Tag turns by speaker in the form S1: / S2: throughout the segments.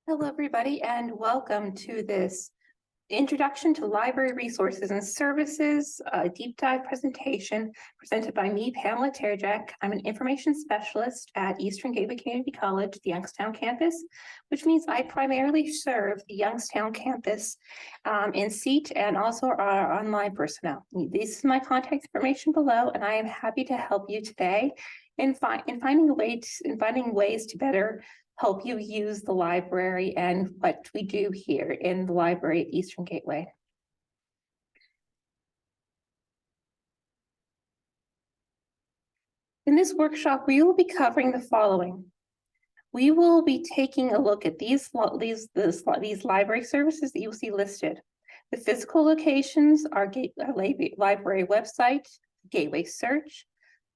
S1: Hello, everybody, and welcome to this Introduction to Library Resources and Services, a deep dive presentation presented by me, Pamela Terjek. I'm an information specialist at Eastern Gateway Community College, the Youngstown campus, which means I primarily serve the Youngstown campus in seat and also our online personnel. This is my contact information below, and I am happy to help you today in finding ways to better help you use the library and what we do here in the library at Eastern Gateway. In this workshop, we will be covering the following. We will be taking a look at these library services that you will see listed. The physical locations, our library website, Gateway Search,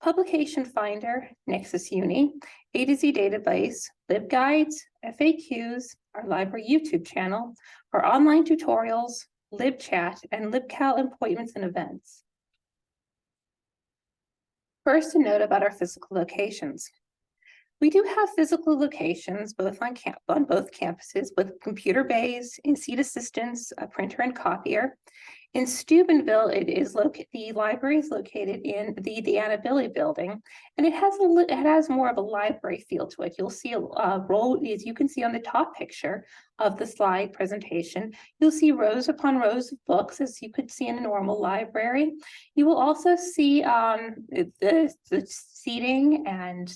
S1: Publication Finder, Nexus Uni, A to Z database, LibGuides, FAQs, our library YouTube channel, our online tutorials, LibChat, and LibCal appointments and events. First, a note about our physical locations. We do have physical locations both on both campuses with computer bays, in-seat assistants, a printer and copier. In Steubenville, the library is located in the Annabille building, and it has more of a library feel to it. You'll see a row, as you can see on the top picture of the slide presentation, you'll see rows upon rows of books, as you could see in a normal library. You will also see the seating and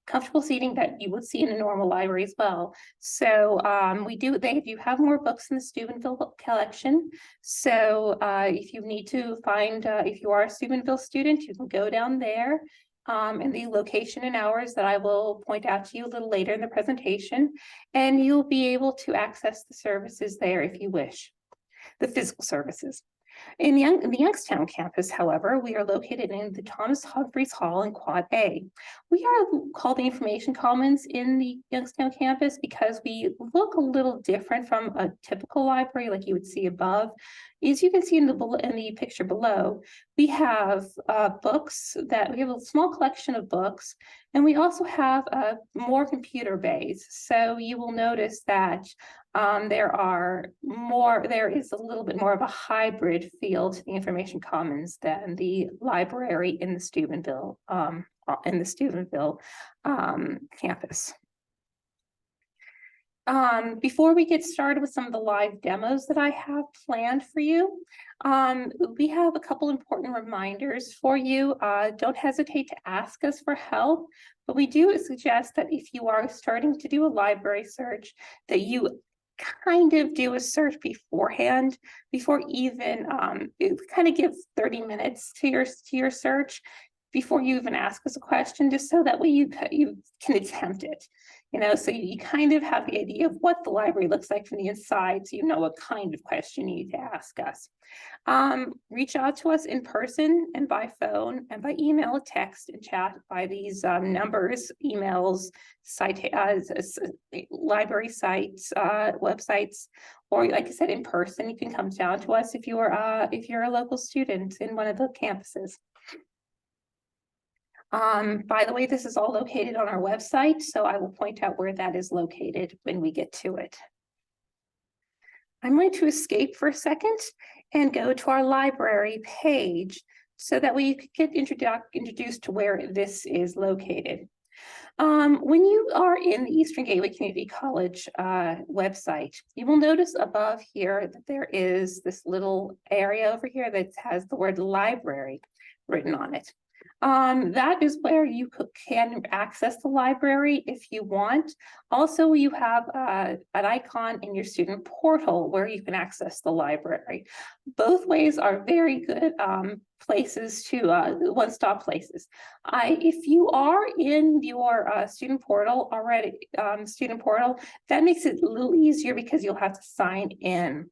S1: comfortable seating that you would see in a normal library as well. So they do have more books in the Steubenville collection. So if you need to find, if you are a Steubenville student, you can go down there in the location and hours that I will point out to you a little later in the presentation, and you'll be able to access the services there if you wish, the physical services. In the Youngstown campus, however, we are located in the Thomas Humphreys Hall in Quad A. We are called the Information Commons in the Youngstown campus because we look a little different from a typical library like you would see above. As you can see in the picture below, we have books we have a small collection of books, and we also have more computer bays. So you will notice that there is a little bit more of a hybrid feel to the Information Commons than the library in the Steubenville campus. Before we get started with some of the live demos that I have planned for you, we have a couple important reminders for you. Don't hesitate to ask us for help, but we do suggest that if you are starting to do a library search, that you kind of do a search beforehand, before even kind of give 30 minutes to your search before you even ask us a question, just so that way you can attempt it. So you kind of have the idea of what the library looks like from the inside, so you know what kind of question you need to ask us. Reach out to us in person and by phone and by email, text, and chat by these numbers, emails, library sites, websites, or like I said, in person. You can come down to us if you're a local student in one of the campuses. By the way, this is all located on our website, so I will point out where that is located when we get to it. I'm going to escape for a second and go to our library page so that we could get introduced to where this is located. When you are in the Eastern Gateway Community College website, you will notice above here that there is this little area over here that has the word library written on it. That is where you can access the library if you want. Also, you have an icon in your student portal where you can access the library. Both ways are very good places to one-stop places. If you are in your student portal already, that makes it a little easier because you'll have to sign in.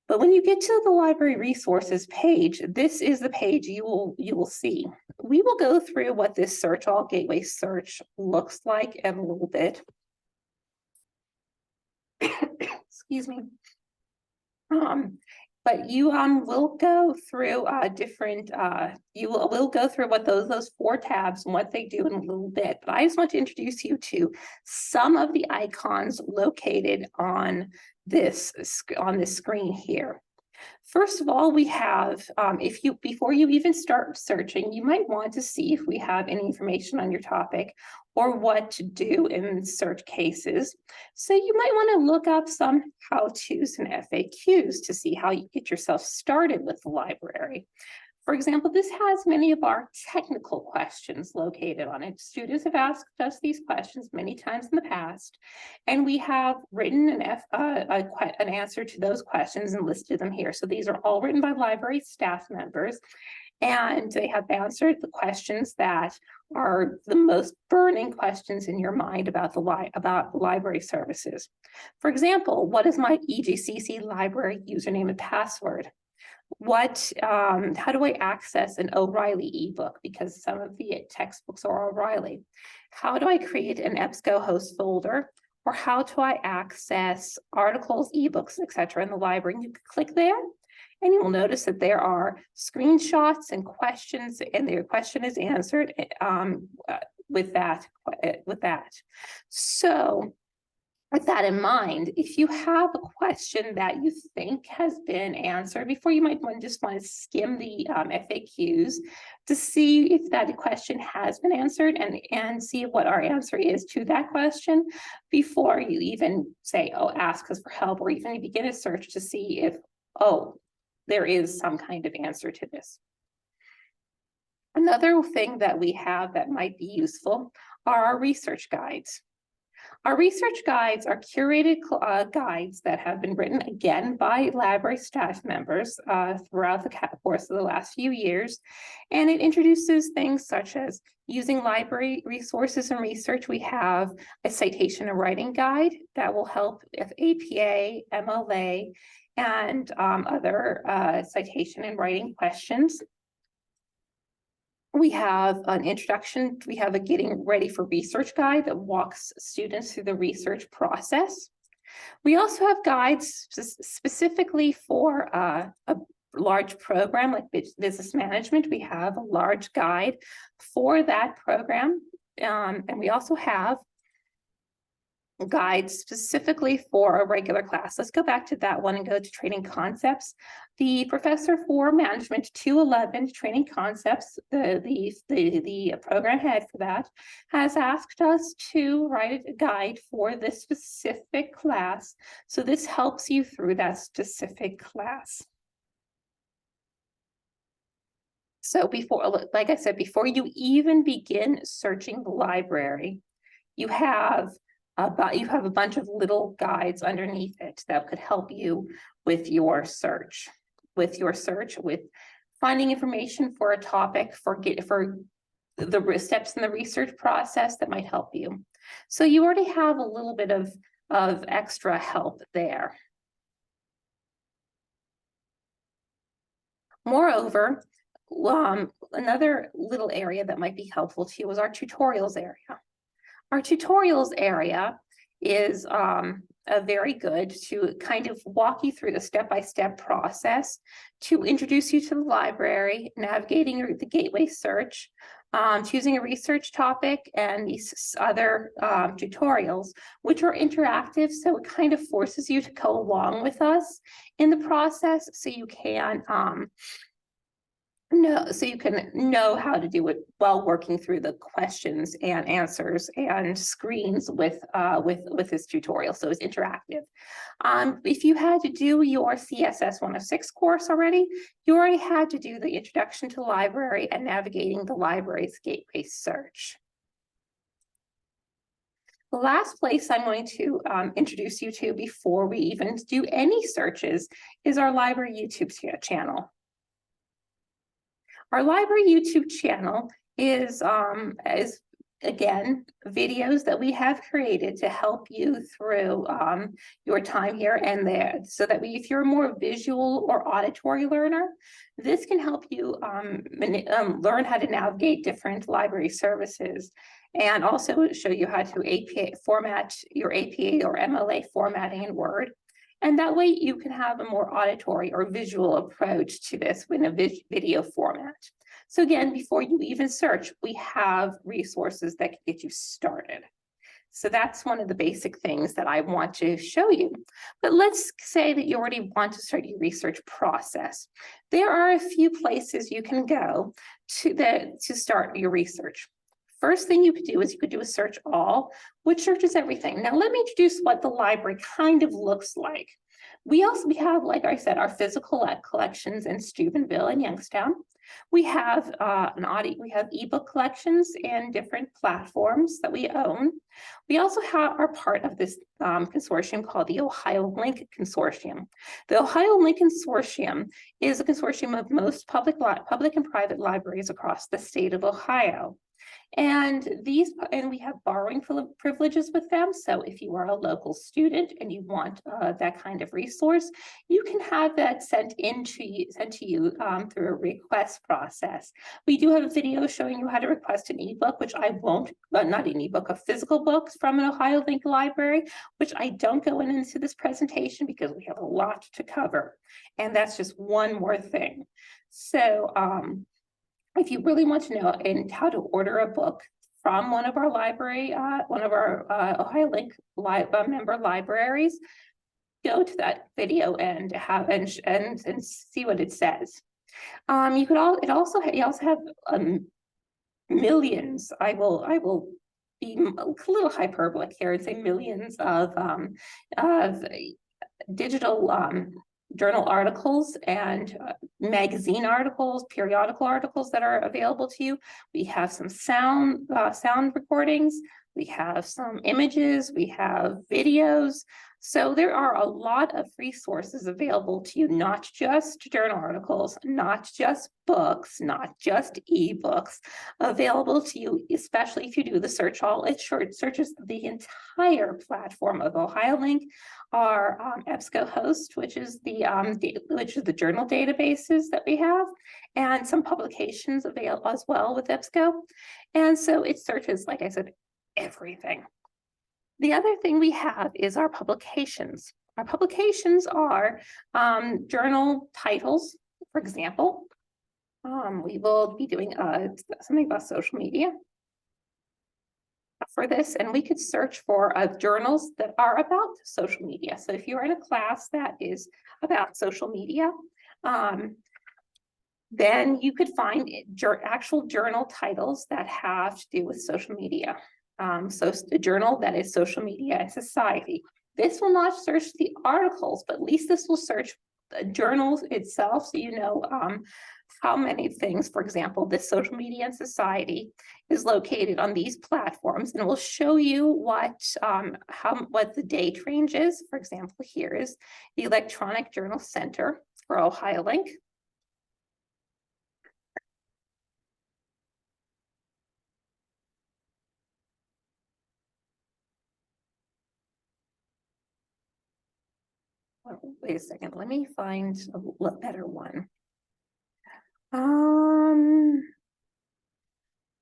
S1: But when you get to the library resources page, this is the page you will see. We will go through what this Search All Gateway search looks like in a little bit. Excuse me. But you will go through you will go through what those 4 tabs and what they do in a little bit. But I just want to introduce you to some of the icons located on this screen here. First of all, we have, before you even start searching, you might want to see if we have any information on your topic or what to do in search cases. So you might want to look up some how-tos and FAQs to see how you get yourself started with the library. For example, this has many of our technical questions located on it. Students have asked us these questions many times in the past, and we have written an answer to those questions and listed them here. So these are all written by library staff members, and they have answered the questions that are the most burning questions in your mind about library services. For example, what is my EGCC library username and password? How do I access an O'Reilly ebook? Because some of the textbooks are O'Reilly. How do I create an EBSCO host folder? Or how do I access articles, ebooks, etc. in the library? And you can click there, and you will notice that there are screenshots and questions, and your question is answered with that. So, with that in mind, if you have a question that you think has been answered before, you might just want to skim the FAQs to see if that question has been answered and see what our answer is to that question before you even say, oh, ask us for help, or even begin a search to see if, oh, there is some kind of answer to this. Another thing that we have that might be useful are our research guides. Our research guides are curated guides that have been written again by library staff members throughout the course of the last few years. And it introduces things such as using library resources and research. We have a citation and writing guide that will help with APA, MLA, and other citation and writing questions. We have an introduction, we have a getting ready for research guide that walks students through the research process. We also have guides specifically for a large program like business management. We have a large guide for that program. And we also have guides specifically for a regular class. Let's go back to that one and go to training concepts. The professor for management 211 training concepts, the program head for that, has asked us to write a guide for this specific class. So this helps you through that specific class. So like I said, before you even begin searching the library, you have a bunch of little guides underneath it that could help you with your search, with finding information for a topic, for the steps in the research process that might help you. So you already have a little bit of extra help there. Moreover, another little area that might be helpful to you is our tutorials area. Our tutorials area is very good to kind of walk you through the step-by-step process to introduce you to the library, navigating the gateway search, choosing a research topic, and these other tutorials, which are interactive. So it kind of forces you to go along with us in the process so you can know how to do it while working through the questions and answers and screens with this tutorial. So it's interactive. If you had to do your CSS 106 course already, you already had to do the introduction to the library and navigating the library's gateway search. The last place I'm going to introduce you to before we even do any searches is our library YouTube channel. Our library YouTube channel is again, videos that we have created to help you through your time here and there, so that if you're a more visual or auditory learner, this can help you learn how to navigate different library services, and also show you how to format your APA or MLA formatting in Word. And that way you can have a more auditory or visual approach to this in a video format. So again, before you even search, we have resources that can get you started. So that's one of the basic things that I want to show you. But let's say that you already want to start your research process. There are a few places you can go to start your research. First thing you could do is you could do a search all, which searches everything. Now let me introduce what the library kind of looks like. We have, like I said, our physical collections in Steubenville and Youngstown. We have ebook collections and different platforms that we own. We also are part of this consortium called the Ohio Link Consortium. The Ohio Link Consortium is a consortium of most public and private libraries across the state of Ohio. And we have borrowing privileges with them. So if you are a local student and you want that kind of resource, you can have that sent to you through a request process. We do have a video showing you how to request an ebook, which I won't, not an ebook, a physical book from an Ohio Link library, which I don't go into this presentation because we have a lot to cover. And that's just one more thing. So, if you really want to know how to order a book from one of our Ohio Link member libraries, go to that video and see what it says. You also have millions. I will be a little hyperbolic here and say millions of digital journal articles and magazine articles, periodical articles that are available to you. We have some sound recordings. We have some images. We have videos. So there are a lot of resources available to you, not just journal articles, not just books, not just ebooks, available to you, especially if you do the search all. It searches the entire platform of Ohio Link, our EBSCO host, which is the journal databases that we have, and some publications available as well with EBSCO. And so it searches, like I said, everything. The other thing we have is our publications. Our publications are journal titles, for example. We will be doing something about social media for this, and we could search for journals that are about social media. So if you're in a class that is about social media, then you could find actual journal titles that have to do with social media. So the journal that is Social Media and Society. This will not search the articles, but at least this will search the journals itself, so you know how many things. For example, this Social Media and Society is located on these platforms, and will show you what the date range is. For example, here is the Electronic Journal Center for Ohio Link. Wait a second, let me find a better one.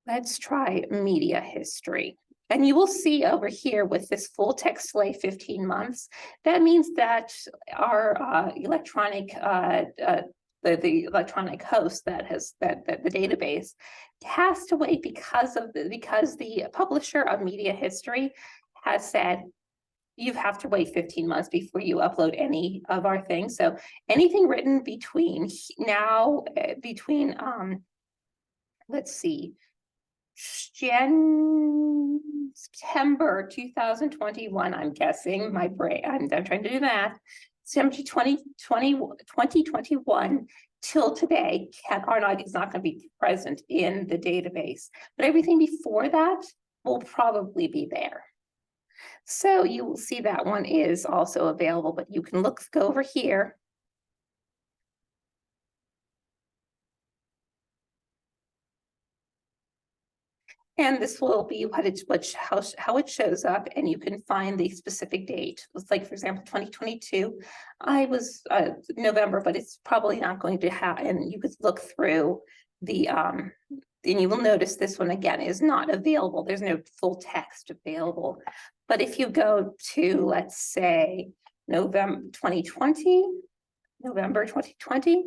S1: Let's try media history. And you will see over here with this full text display 15 months, that means that our electronic the electronic host that has the database has to wait because the publisher of media history has said you have to wait 15 months before you upload any of our things. So anything written between now, let's see, September 2021, I'm guessing, my brain, I'm trying to do math, September 2021 till today is not going to be present in the database. But everything before that will probably be there. So you will see that one is also available, but you can go over here. And this will be how it shows up, and you can find the specific date. It's like, for example, 2022. I was November, but it's probably not going to happen. And you could look through the and you will notice this one again is not available. There's no full text available. But if you go to, let's say, November 2020,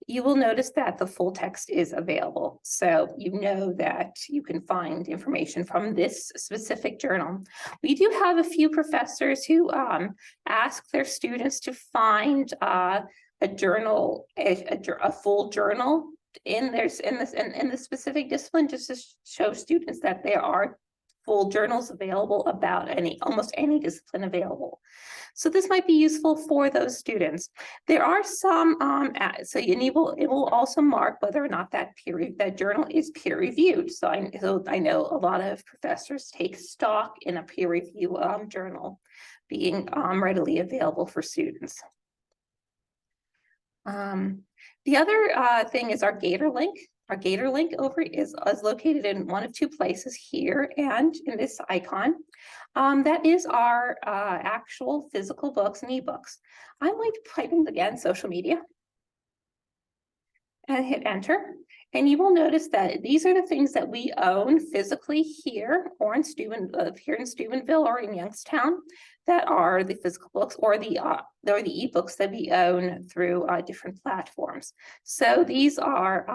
S1: you will notice that the full text is available. So you know that you can find information from this specific journal. We do have a few professors who ask their students to find a journal, a full journal in the specific discipline, just to show students that there are full journals available about almost any discipline available. So this might be useful for those students. There are some, it will also mark whether or not that journal is peer reviewed. So I know a lot of professors take stock in a peer review journal being readily available for students. The other thing is our Gator link. Our Gator link is located in one of two places here and in this icon. That is our actual physical books and ebooks. I'm going to type in again social media and hit enter. And you will notice that these are the things that we own physically here or in Steubenville or in Youngstown, that are the physical books or the ebooks that we own through different platforms. So these are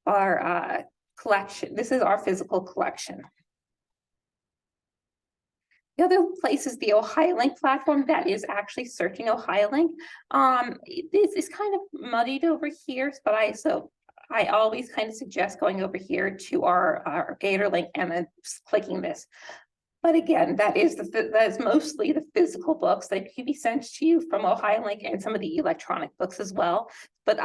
S1: our collection. This is our physical collection. The other place is the OhioLink platform that is actually searching OhioLink. This is kind of muddied over here, but I always kind of suggest going over here to our Gator link and then clicking this. But again, that is mostly the physical books that can be sent to you from OhioLink and some of the electronic books as well. But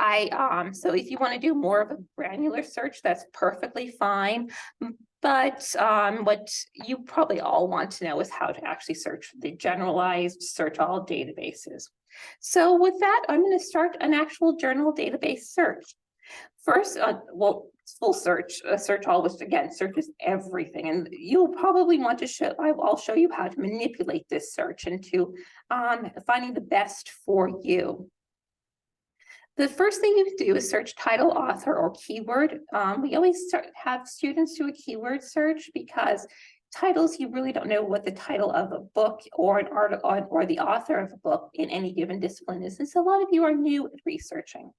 S1: so if you want to do more of a granular search, that's perfectly fine. But what you probably all want to know is how to actually search the generalized search all databases. So with that, I'm going to start an actual journal database search. First, full search, search all, which again, searches everything. And you'll probably want to I'll show you how to manipulate this search into finding the best for you. The first thing you do is search title, author, or keyword. We always have students do a keyword search because titles, you really don't know what the title of a book or an article or the author of a book in any given discipline is. And so a lot of you are new at researching.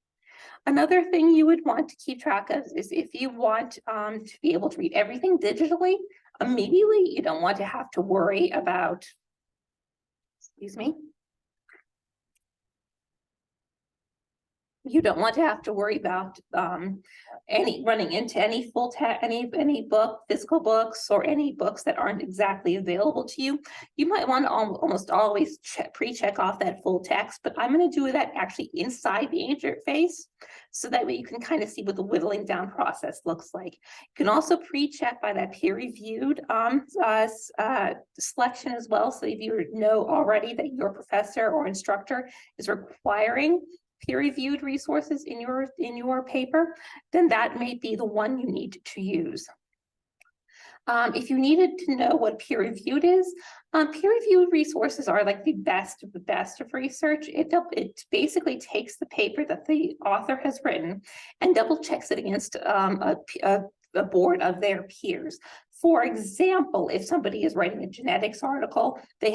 S1: Another thing you would want to keep track of is if you want to be able to read everything digitally immediately, you don't want to have to worry about, you don't want to have to worry about running into any any book, physical books, or any books that aren't exactly available to you. You might want to almost always pre-check off that full text, but I'm going to do that actually inside the interface, so that way you can kind of see what the whittling down process looks like. You can also pre-check by that peer-reviewed selection as well. So if you know already that your professor or instructor is requiring peer-reviewed resources in your paper, then that may be the one you need to use. If you needed to know what peer-reviewed is, peer-reviewed resources are like the best of research. It basically takes the paper that the author has written and double checks it against a board of their peers. For example, if somebody is writing a genetics article, the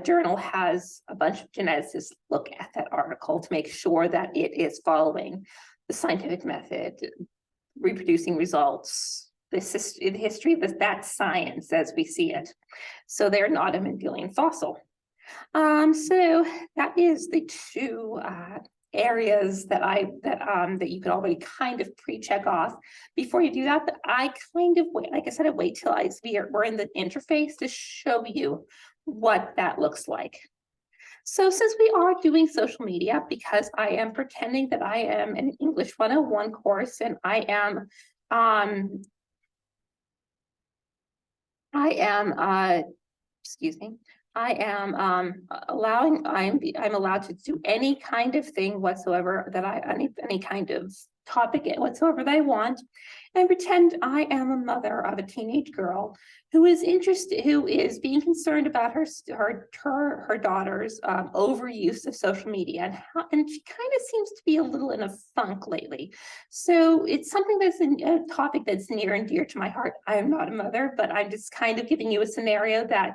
S1: journal has a bunch of geneticists look at that article to make sure that it is following the scientific method, reproducing results, the history of that science as we see it. So they're not a Mendelian fossil. So that is the two areas that you could already kind of pre-check off before you do that. But I kind of wait, like I said, I wait till we're in the interface to show you what that looks like. So since we are doing social media, because I am pretending that I am an English 101 course, and I'm allowed to do any kind of thing whatsoever any kind of topic whatsoever that I want, and pretend I am a mother of a teenage girl who is being concerned about her daughter's overuse of social media, and she kind of seems to be a little in a funk lately. So it's something that's a topic that's near and dear to my heart. I am not a mother, but I'm just kind of giving you a scenario that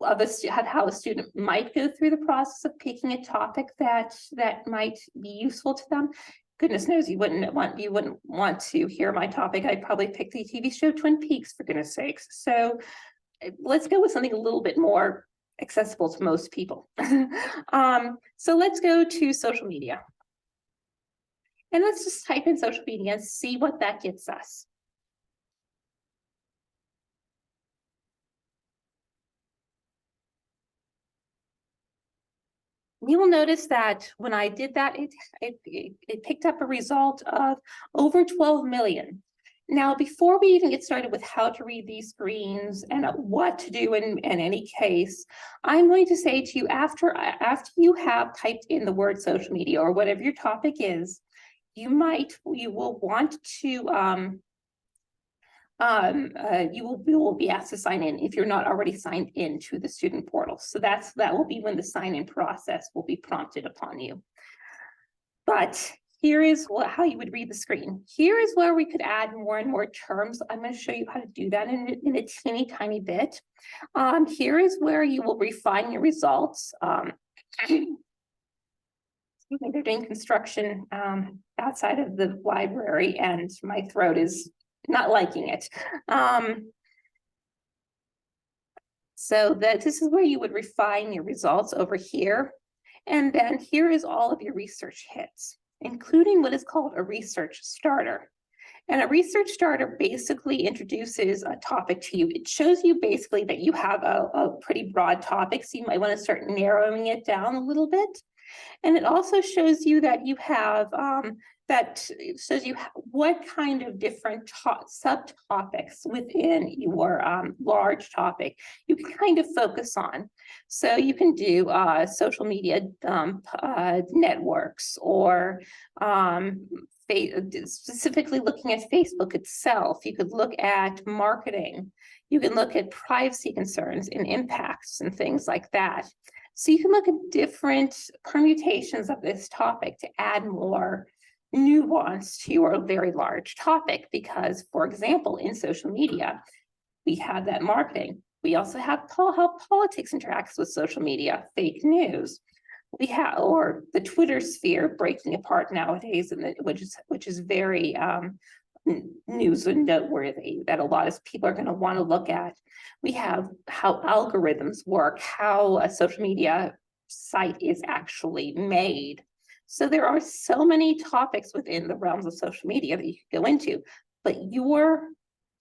S1: how a student might go through the process of picking a topic that might be useful to them. Goodness knows you wouldn't want to hear my topic. I'd probably pick the TV show Twin Peaks, for goodness sakes. So let's go with something a little bit more accessible to most people. So let's go to social media. And let's just type in social media and see what that gets us. You will notice that when I did that, it picked up a result of over 12 million. Now, before we even get started with how to read these screens and what to do in any case, I'm going to say to you, after you have typed in the word social media or whatever your topic is, you will want to you will be asked to sign in if you're not already signed in to the student portal. So that will be when the sign-in process will be prompted upon you. But here is how you would read the screen. Here is where we could add more and more terms. I'm going to show you how to do that in a teeny tiny bit. Here is where you will refine your results. They're doing construction outside of the library, and my throat is not liking it. So this is where you would refine your results over here. And then here is all of your research hits, including what is called a research starter. And a research starter basically introduces a topic to you. It shows you basically that you have a pretty broad topic, so you might want to start narrowing it down a little bit. And it also shows you that you have what kind of different subtopics within your large topic you can kind of focus on. So you can do social media networks, or specifically looking at Facebook itself. You could look at marketing. You can look at privacy concerns and impacts and things like that. So you can look at different permutations of this topic to add more nuance to your very large topic. Because, for example, in social media, we have that marketing. We also have how politics interacts with social media, fake news. We have, or the Twitter sphere breaking apart nowadays, and which is very news and noteworthy, that a lot of people are going to want to look at. We have how algorithms work, how a social media site is actually made. So there are so many topics within the realms of social media that you can go into, but your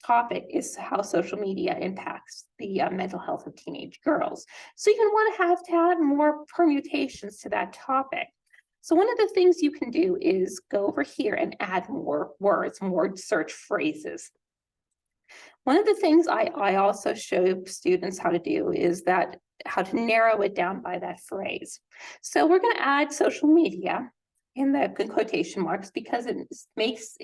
S1: topic is how social media impacts the mental health of teenage girls. So you're going to have to add more permutations to that topic. So one of the things you can do is go over here and add more words, more search phrases. One of the things I also show students how to do is how to narrow it down by that phrase. So we're going to add social media in the quotation marks because it makes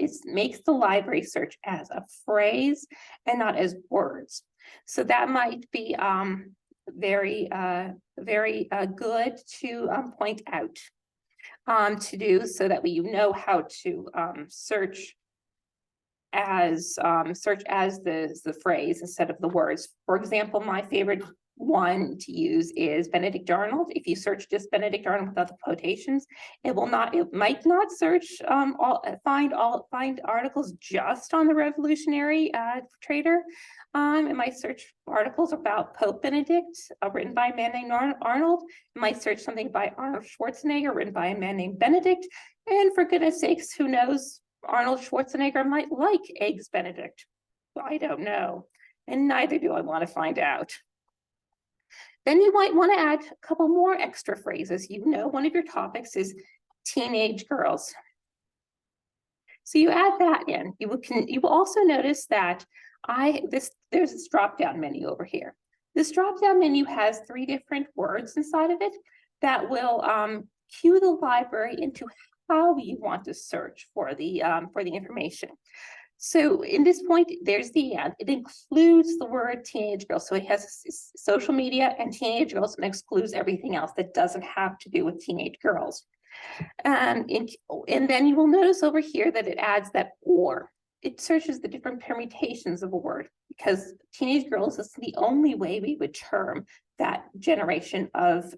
S1: the library search as a phrase and not as words. So that might be very good to point out. To do so that you know how to search as the phrase instead of the words. For example, my favorite one to use is Benedict Arnold. If you search just Benedict Arnold without the quotations, it might not search find articles just on the Revolutionary Trader. It might search articles about Pope Benedict, written by a man named Arnold. It might search something by Arnold Schwarzenegger, written by a man named Benedict. And for goodness sakes, who knows? Arnold Schwarzenegger might like Eggs Benedict. I don't know. And neither do I want to find out. Then you might want to add a couple more extra phrases. You know, one of your topics is teenage girls. So you add that in. You will also notice that there's this drop-down menu over here. This drop-down menu has 3 different words inside of it that will cue the library into how you want to search for the information. So in this point, there's the end. It includes the word teenage girls. So it has social media and teenage girls and excludes everything else that doesn't have to do with teenage girls. And then you will notice over here that it adds that or. it searches the different permutations of a word, because teenage girls is the only way we would term that generation of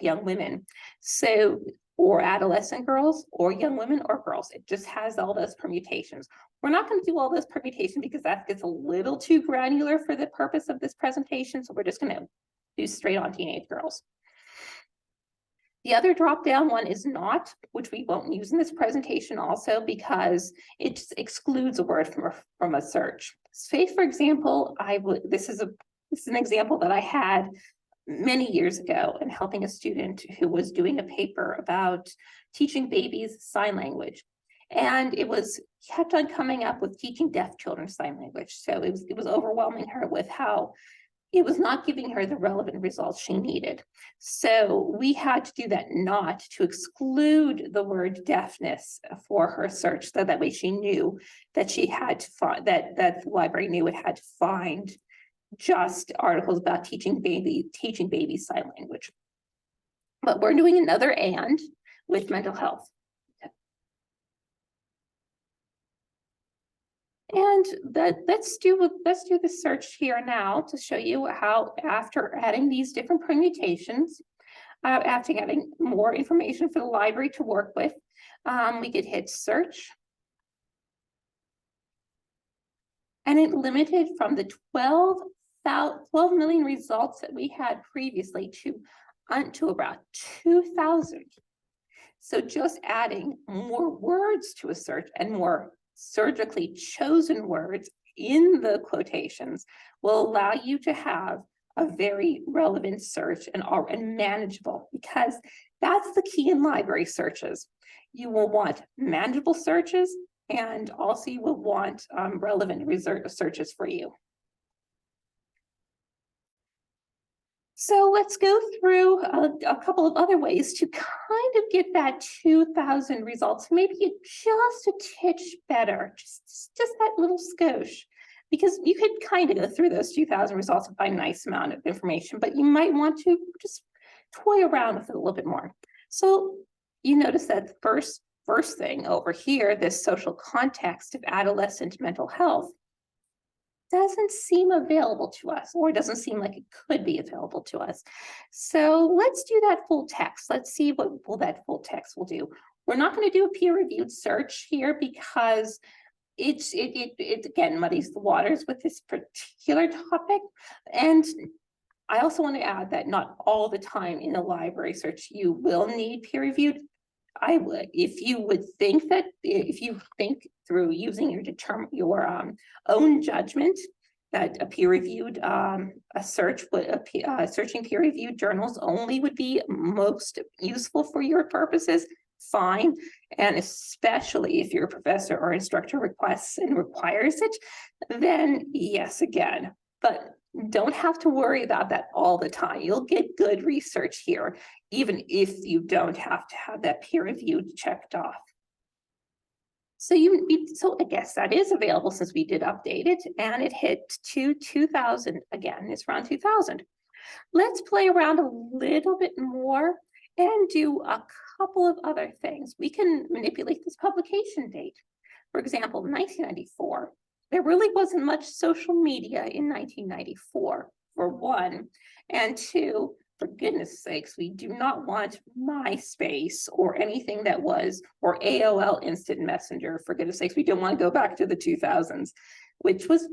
S1: young women. So, or adolescent girls, or young women, or girls. It just has all those permutations. We're not going to do all those permutations because that gets a little too granular for the purpose of this presentation. So we're just going to do straight on teenage girls. The other drop-down one is not, which we won't use in this presentation also because it just excludes a word from a search. Say, for example, this is an example that I had many years ago in helping a student who was doing a paper about teaching babies sign language. And it kept on coming up with teaching deaf children sign language. So it was overwhelming her with how it was not giving her the relevant results she needed. So we had to do that not to exclude the word deafness for her search, so that way she knew that she had to find, that the library knew it had to find just articles about teaching baby sign language. But we're doing another and with mental health. And let's do the search here now to show you how, after adding these different permutations, after getting more information for the library to work with, we could hit search. And it limited from the 12 million results that we had previously to about 2,000. So just adding more words to a search and more surgically chosen words in the quotations will allow you to have a very relevant search and manageable, because that's the key in library searches. You will want manageable searches, and also you will want relevant searches for you. So let's go through a couple of other ways to kind of get that 2,000 results, maybe just a titch better, just that little skosh, because you could kind of go through those 2,000 results and find a nice amount of information, but you might want to just toy around with it a little bit more. So you notice that the first thing over here, this social context of adolescent mental health, doesn't seem available to us, or doesn't seem like it could be available to us. So let's do that full text. Let's see what that full text will do. We're not going to do a peer-reviewed search here because it again muddies the waters with this particular topic. And I also want to add that not all the time in a library search you will need peer-reviewed. If you think through using your own judgment that a peer-reviewed searching peer-reviewed journals only would be most useful for your purposes, fine. And especially if your professor or instructor requests and requires it, then yes, again. But don't have to worry about that all the time. You'll get good research here, even if you don't have to have that peer reviewed checked off. So I guess that is available since we did update it, and it hit 2,000 again. It's around 2,000. Let's play around a little bit more and do a couple of other things. We can manipulate this publication date. For example, 1994. There really wasn't much social media in 1994, for one, and two, for goodness sakes, we do not want MySpace or anything that was, or AOL Instant Messenger, for goodness sakes, we don't want to go back to the 2000s, which was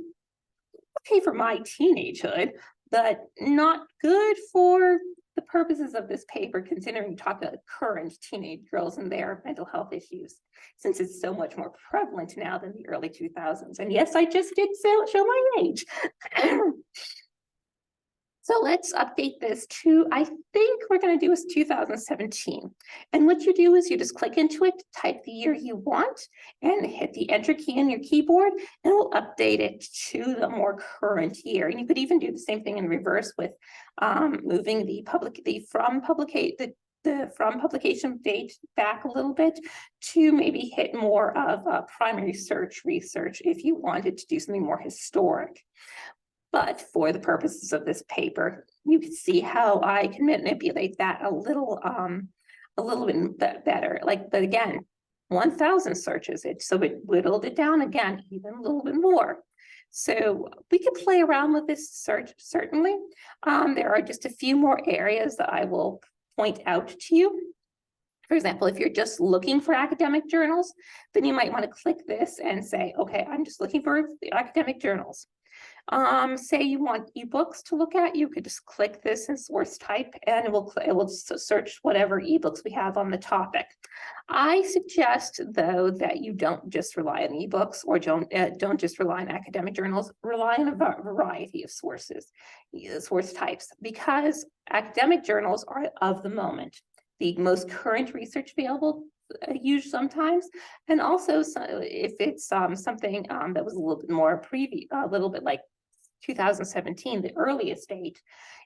S1: okay for my teenagehood, but not good for the purposes of this paper, considering we talk about current teenage girls and their mental health issues, since it's so much more prevalent now than the early 2000s. And yes, I just did show my age. So let's update this to, I think we're going to do is 2017. And what you do is you just click into it, type the year you want, and hit the enter key on your keyboard, and it will update it to the more current year. And you could even do the same thing in reverse with moving the from publication date back a little bit to maybe hit more of a primary search research if you wanted to do something more historic. But for the purposes of this paper, you can see how I can manipulate that a little bit better. But again, 1,000 searches. So it whittled it down again, even a little bit more. So we can play around with this search, certainly. There are just a few more areas that I will point out to you. For example, if you're just looking for academic journals, then you might want to click this and say, okay, I'm just looking for the academic journals. Say you want ebooks to look at, you could just click this and source type, and it will search whatever ebooks we have on the topic. I suggest, though, that you don't just rely on ebooks or don't just rely on academic journals. Rely on a variety of sources, source types, because academic journals are of the moment, the most current research available. Used sometimes, and also if it's something that was a little bit more previous, a little bit like 2017, the earliest date,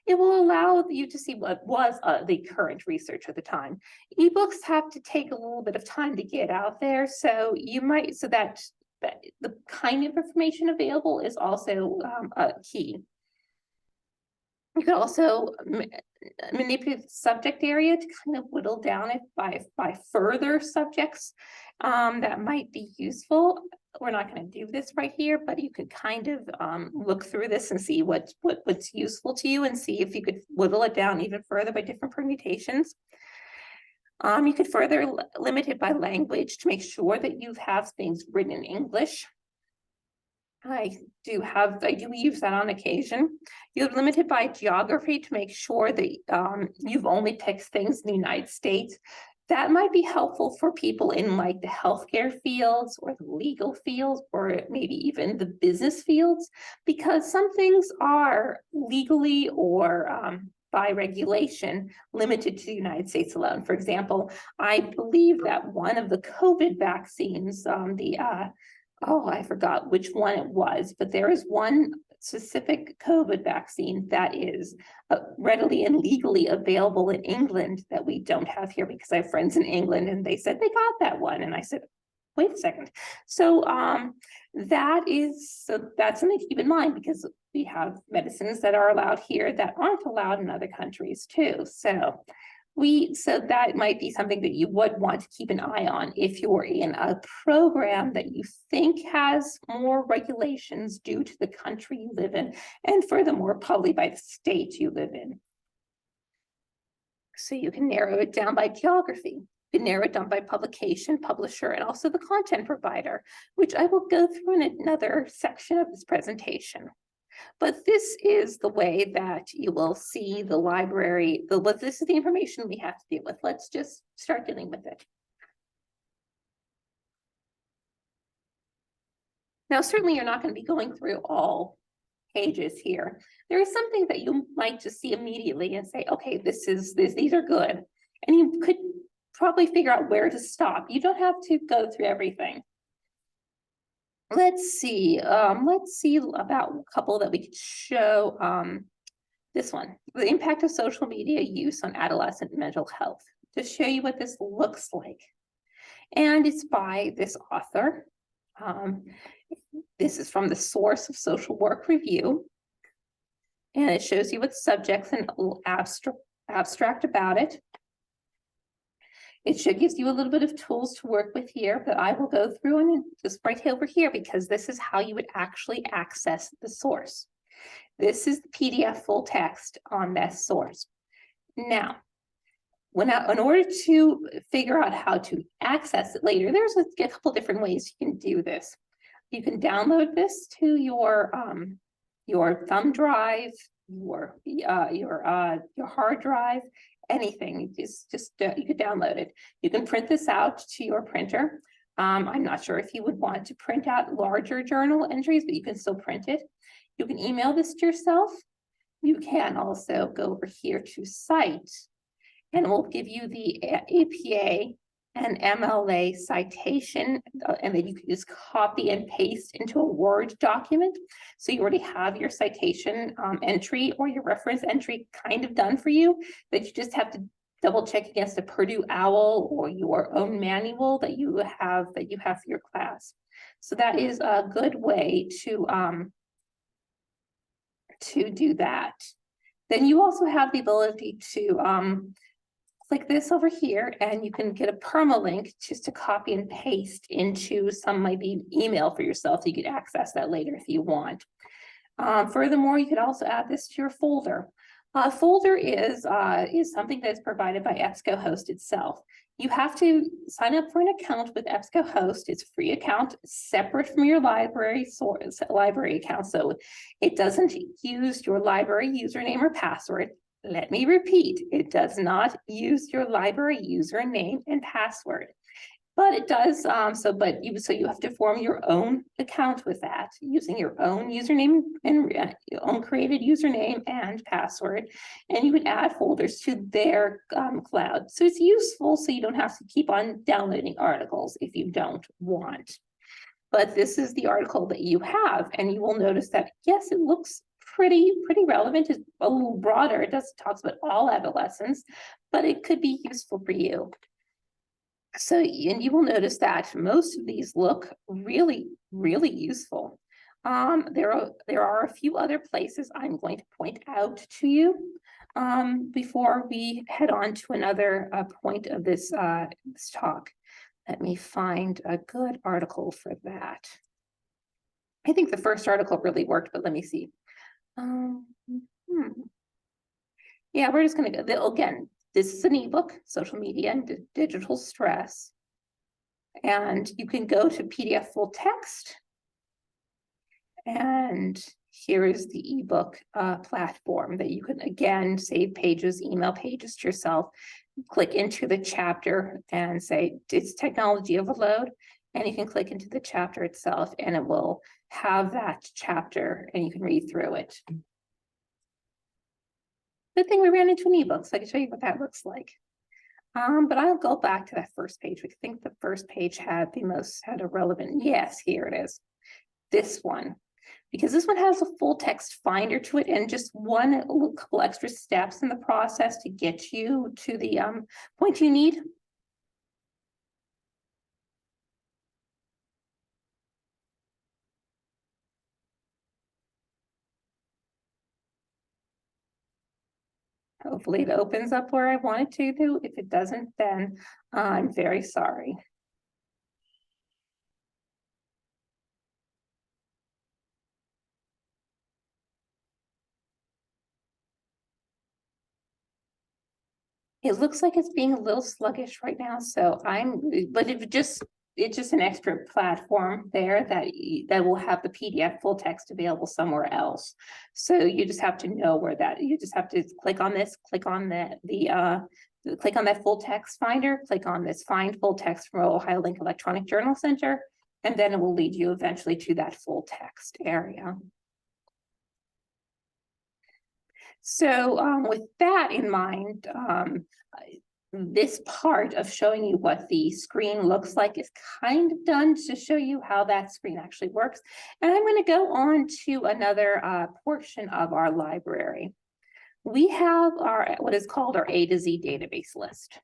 S1: it will allow you to see what was the current research at the time. Ebooks have to take a little bit of time to get out there, so you might, so that the kind of information available is also a key. You could also manipulate the subject area to kind of whittle down it by further subjects that might be useful. We're not going to do this right here, but you could kind of look through this and see what's useful to you, and see if you could whittle it down even further by different permutations. You could further limit it by language to make sure that you have things written in English. I do use that on occasion. You're limited by geography to make sure that you've only picked things in the United States. That might be helpful for people in like the healthcare fields or the legal fields, or maybe even the business fields, because some things are legally or by regulation limited to the United States alone. For example, I believe that one of the COVID vaccines, oh, I forgot which one it was, but there is one specific COVID vaccine that is readily and legally available in England that we don't have here, because I have friends in England and they said they got that one. And I said, wait a second. So that's something to keep in mind, because we have medicines that are allowed here that aren't allowed in other countries too. So that might be something that you would want to keep an eye on if you're in a program that you think has more regulations due to the country you live in, and furthermore, probably by the state you live in. So you can narrow it down by geography. You can narrow it down by publication, publisher, and also the content provider, which I will go through in another section of this presentation. But this is the way that you will see the library. This is the information we have to deal with. Let's just start dealing with it. Now, certainly you're not going to be going through all pages here. There is something that you might just see immediately and say, okay, these are good. And you could probably figure out where to stop. You don't have to go through everything. Let's see about a couple that we could show. This one, the impact of social media use on adolescent mental health, to show you what this looks like. And it's by this author. This is from the source of Social Work Review. And it shows you what subjects and a little abstract about it. It gives you a little bit of tools to work with here, but I will go through and just right over here, because this is how you would actually access the source. This is the PDF full text on this source. Now, in order to figure out how to access it later, there's a couple different ways you can do this. You can download this to your thumb drive, your hard drive, anything. You could download it. You can print this out to your printer. I'm not sure if you would want to print out larger journal entries, but you can still print it. You can email this to yourself. You can also go over here to Cite, and it will give you the APA and MLA citation, and then you can just copy and paste into a Word document. So you already have your citation entry or your reference entry kind of done for you, that you just have to double check against a Purdue OWL or your own manual that you have for your class. So that is a good way to do that. Then you also have the ability to click this over here and you can get a permalink just to copy and paste into some maybe email for yourself. So you could access that later if you want. Furthermore, you could also add this to your folder. A folder is something that's provided by EBSCOhost itself. You have to sign up for an account with EBSCOhost. It's a free account, separate from your library account. So it doesn't use your library username or password. Let me repeat, it does not use your library username and password. But it does, so you have to form your own account with that using your own username and your own created username and password, and you would add folders to their cloud. So it's useful so you don't have to keep on downloading articles if you don't want. But this is the article that you have, and you will notice that, yes, it looks pretty relevant. It's a little broader. It talks about all adolescents, but it could be useful for you. So, and you will notice that most of these look really useful. There are a few other places I'm going to point out to you before we head on to another point of this talk. Let me find a good article for that. I think the first article really worked, but let me see. Yeah, we're just going to go again. This is an ebook, Social Media and Digital Stress. And you can go to PDF full text. And here is the ebook platform that you can, again, save pages, email pages to yourself, click into the chapter and say, it's technology overload. And you can click into the chapter itself and it will have that chapter and you can read through it. Good thing we ran into an ebook, so I can show you what that looks like. But I'll go back to that first page. We think the first page had a relevant, yes, here it is. This one, because this one has a full text finder to it and just a couple extra steps in the process to get you to the point you need. Hopefully it opens up where I want it to do. If it doesn't, then I'm very sorry. It looks like it's being a little sluggish right now, but it's just an extra platform there that will have the PDF full text available somewhere else. So you just have to know where you just have to click on this, click on click on that full text finder, click on this find full text from Ohio Link Electronic Journal Center, and then it will lead you eventually to that full text area. So with that in mind, this part of showing you what the screen looks like is kind of done to show you how that screen actually works. And I'm going to go on to another portion of our library. We have what is called our A to Z database list.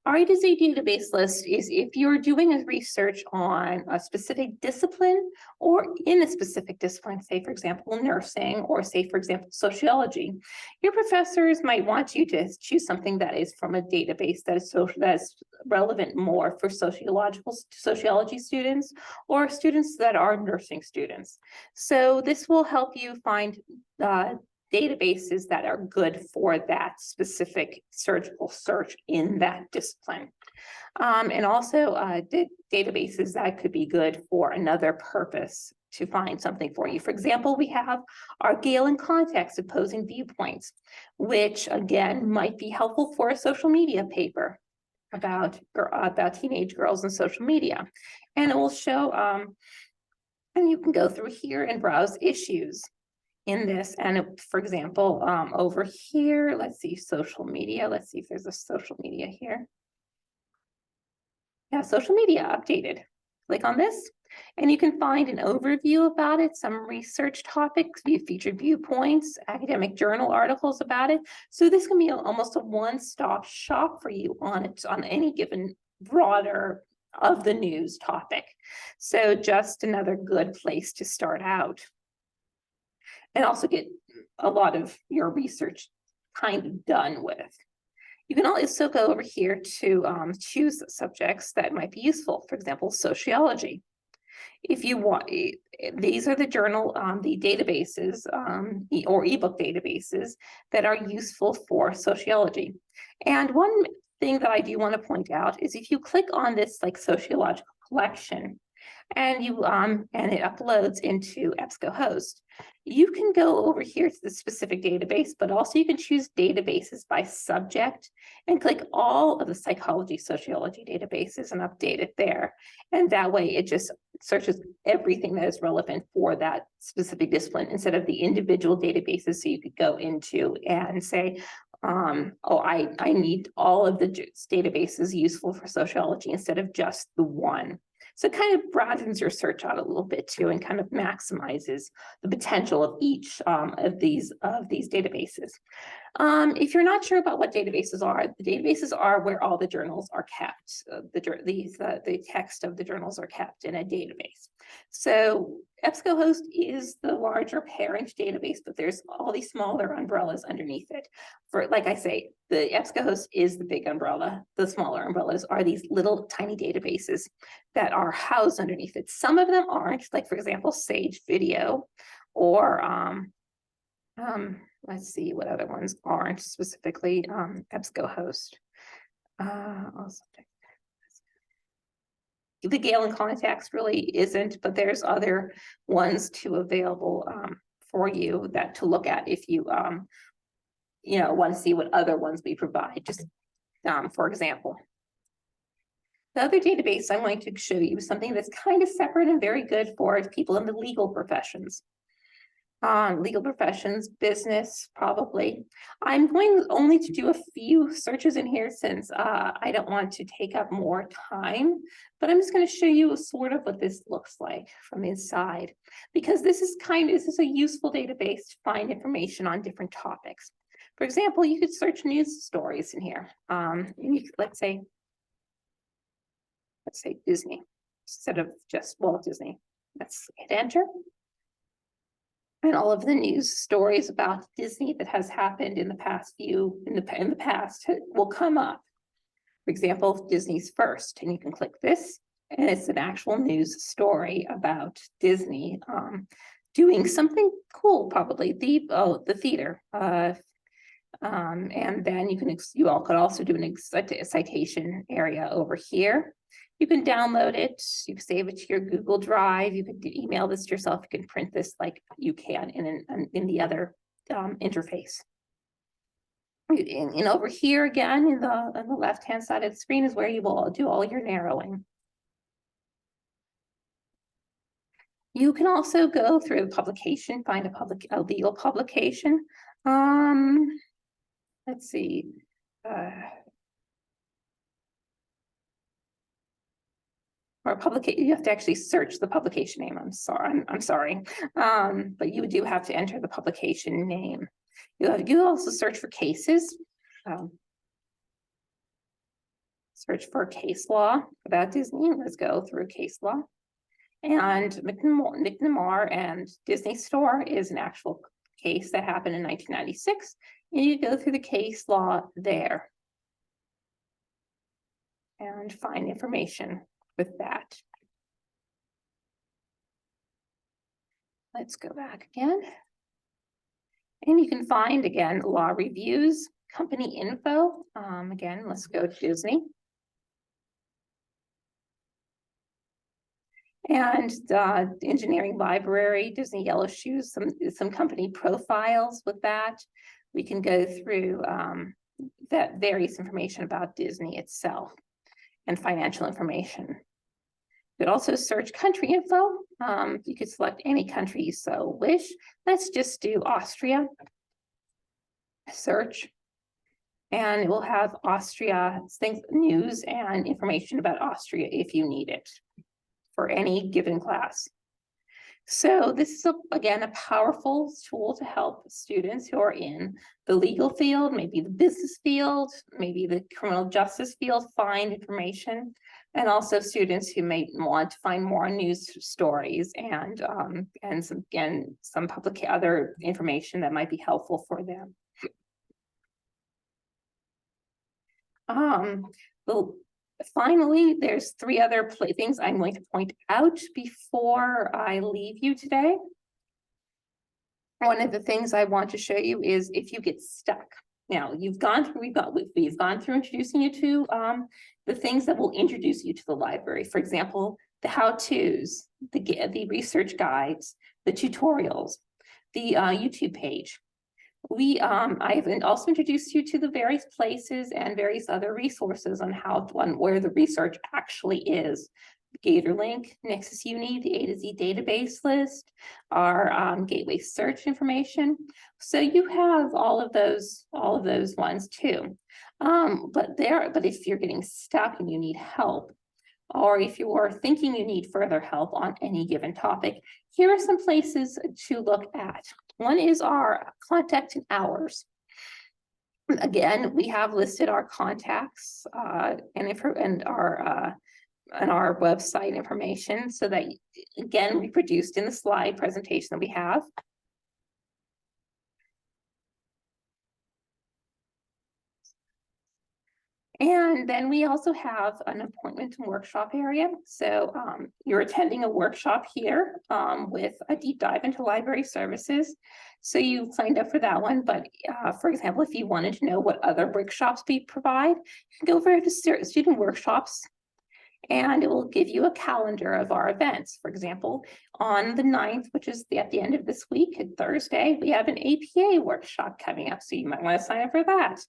S1: Our A to Z database list is if you're doing a research on a specific discipline or in a specific discipline, say, for example, nursing, or say, for example, sociology, your professors might want you to choose something that is from a database that's relevant more for sociology students or students that are nursing students. So this will help you find databases that are good for that specific surgical search in that discipline. And also databases that could be good for another purpose to find something for you. For example, we have our Gale in Context Opposing Viewpoints, which again might be helpful for a social media paper about teenage girls and social media. And it will show, and you can go through here and browse issues in this. And for example, over here, let's see, social media. Let's see if there's a social media here. Yeah, social media updated. Click on this and you can find an overview about it, some research topics, featured viewpoints, academic journal articles about it. So this can be almost a one-stop shop for you on any given broader of the news topic. So just another good place to start out. And also get a lot of your research kind of done with. You can also go over here to choose subjects that might be useful. For example, sociology. If you want, these are the journal, the databases or ebook databases that are useful for sociology. And one thing that I do want to point out is if you click on this like sociological collection, and it uploads into EBSCOhost. You can go over here to the specific database, but also you can choose databases by subject and click all of the psychology, sociology databases and update it there. And that way it just searches everything that is relevant for that specific discipline instead of the individual databases. So you could go into and say, oh, I need all of the databases useful for sociology instead of just the one. So it kind of broadens your search out a little bit too, and kind of maximizes the potential of each of these databases. If you're not sure about what databases are, the databases are where all the journals are kept. The text of the journals are kept in a database. So EBSCOhost is the larger parent database, but there's all these smaller umbrellas underneath it. For, like I say, the EBSCOhost is the big umbrella. The smaller umbrellas are these little tiny databases that are housed underneath it. Some of them aren't, like for example, Sage Video, or let's see what other ones aren't specifically EBSCOhost. The Gale and Context really isn't, but there's other ones too available for you that to look at if you want to see what other ones we provide. Just for example, the other database I'm going to show you is something that's kind of separate and very good for people in the legal professions. Legal professions, business, probably. I'm going only to do a few searches in here since I don't want to take up more time, but I'm just going to show you sort of what this looks like from inside, because this is a useful database to find information on different topics. For example, you could search news stories in here. Let's say Disney instead of just Walt Disney. Let's hit enter. And all of the news stories about Disney that has happened in the past will come up. For example, Disney's First, and you can click this, and it's an actual news story about Disney doing something cool, probably the theater. And then you all could also do a citation area over here. You can download it, you can save it to your Google Drive, you can email this to yourself, you can print this like you can in the other interface. And over here again, on the left-hand side of the screen is where you will do all your narrowing. You can also go through the publication, find a legal publication. Let's see. Or you have to actually search the publication name. I'm sorry. But you do have to enter the publication name. You also search for cases. Search for case law about Disney. Let's go through case law. And McNamara and Disney Store is an actual case that happened in 1996. And you go through the case law there and find information with that. Let's go back again. And you can find, again, law reviews, company info. Again, let's go to Disney. And the engineering library, Disney Yellow Shoes, some company profiles with that. We can go through that various information about Disney itself and financial information. You could also search country info. You could select any country you so wish. Let's just do Austria. Search. And it will have Austria news and information about Austria if you need it for any given class. So this is, again, a powerful tool to help students who are in the legal field, maybe the business field, maybe the criminal justice field, find information, and also students who may want to find more news stories and some other information that might be helpful for them. Well, finally, there's three other things I'm going to point out before I leave you today. One of the things I want to show you is if you get stuck. Now, we've gone through introducing you to the things that will introduce you to the library. For example, the how-tos, the research guides, the tutorials, the YouTube page. I've also introduced you to the various places and various other resources on where the research actually is. GatorLink, Nexus Uni, the A to Z database list, our gateway search information. So you have all of those ones too. But if you're getting stuck and you need help, or if you are thinking you need further help on any given topic, here are some places to look at. One is our contact hours. Again, we have listed our contacts and our website information so that, again, reproduced in the slide presentation that we have. And then we also have an appointment and workshop area. So you're attending a workshop here with a deep dive into library services. So you signed up for that one. But for example, if you wanted to know what other workshops we provide, you can go over to student workshops, and it will give you a calendar of our events. For example, on the 9th, which is at the end of this week, Thursday, we have an APA workshop coming up, so you might want to sign up for that.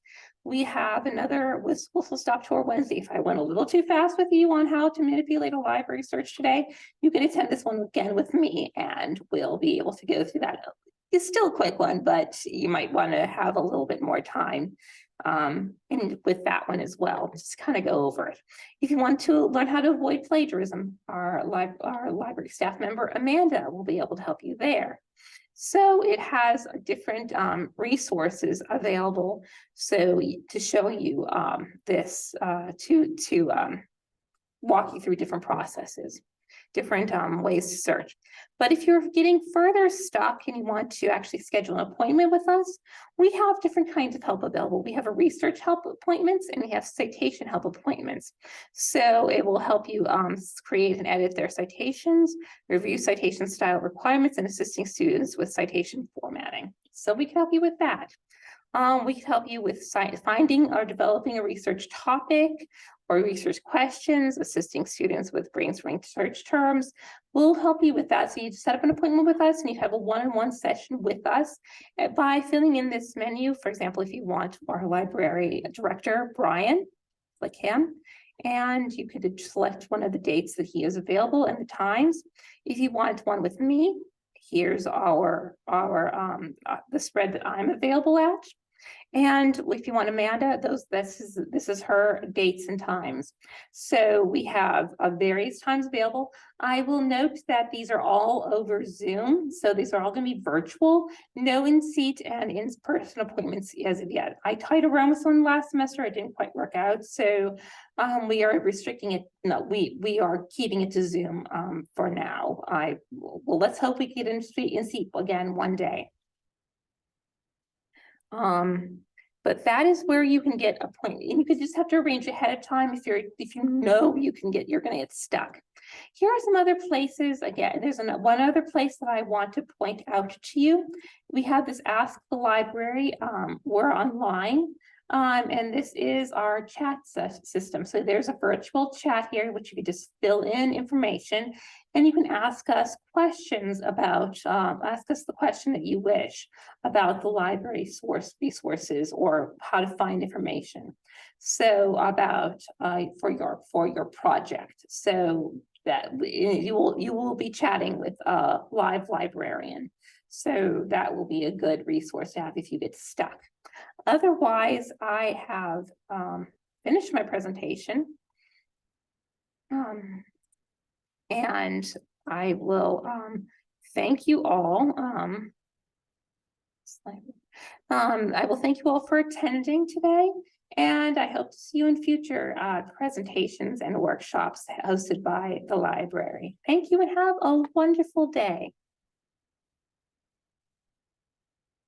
S1: We have another Whistle Stop Tour Wednesday. If I went a little too fast with you on how to manipulate a library search today, you can attend this one again with me, and we'll be able to go through that. It's still a quick one, but you might want to have a little bit more time and with that one as well, just kind of go over it. If you want to learn how to avoid plagiarism, our library staff member Amanda will be able to help you there. So it has different resources available, so to show you this to walk you through different processes, different ways to search. But if you're getting further stuck and you want to actually schedule an appointment with us, we have different kinds of help available. We have a research help appointments and we have citation help appointments. So it will help you create and edit their citations, review citation style requirements, and assisting students with citation formatting. So we can help you with that. We can help you with finding or developing a research topic or research questions, assisting students with brainstorming search terms. We'll help you with that. So you set up an appointment with us and you have a one-on-one session with us by filling in this menu. For example, if you want our library director, Brian, click him, and you could select one of the dates that he is available and the times. If you want one with me, here's the spread that I'm available at. And if you want Amanda, this is her dates and times. So we have various times available. I will note that these are all over Zoom. So these are all going to be virtual, no in-seat and in-person appointments as of yet. I tried around with one last semester. It didn't quite work out. So we are restricting it. No, we are keeping it to Zoom for now. Well, let's hope we get in-seat again one day. But that is where you can get appointment, and you could just have to arrange ahead of time if you know you're going to get stuck. Here are some other places. Again, there's one other place that I want to point out to you. We have this Ask the Library. We're online. And this is our chat system. So there's a virtual chat here, which you can just fill in information, and you can ask us questions about, ask us the question that you wish about the library resources or how to find information. So about for your project. So that you will be chatting with a live librarian. So that will be a good resource to have if you get stuck. Otherwise, I have finished my presentation. And I will thank you all. I will thank you all for attending today, and I hope to see you in future presentations and workshops hosted by the library. Thank you and have a wonderful day.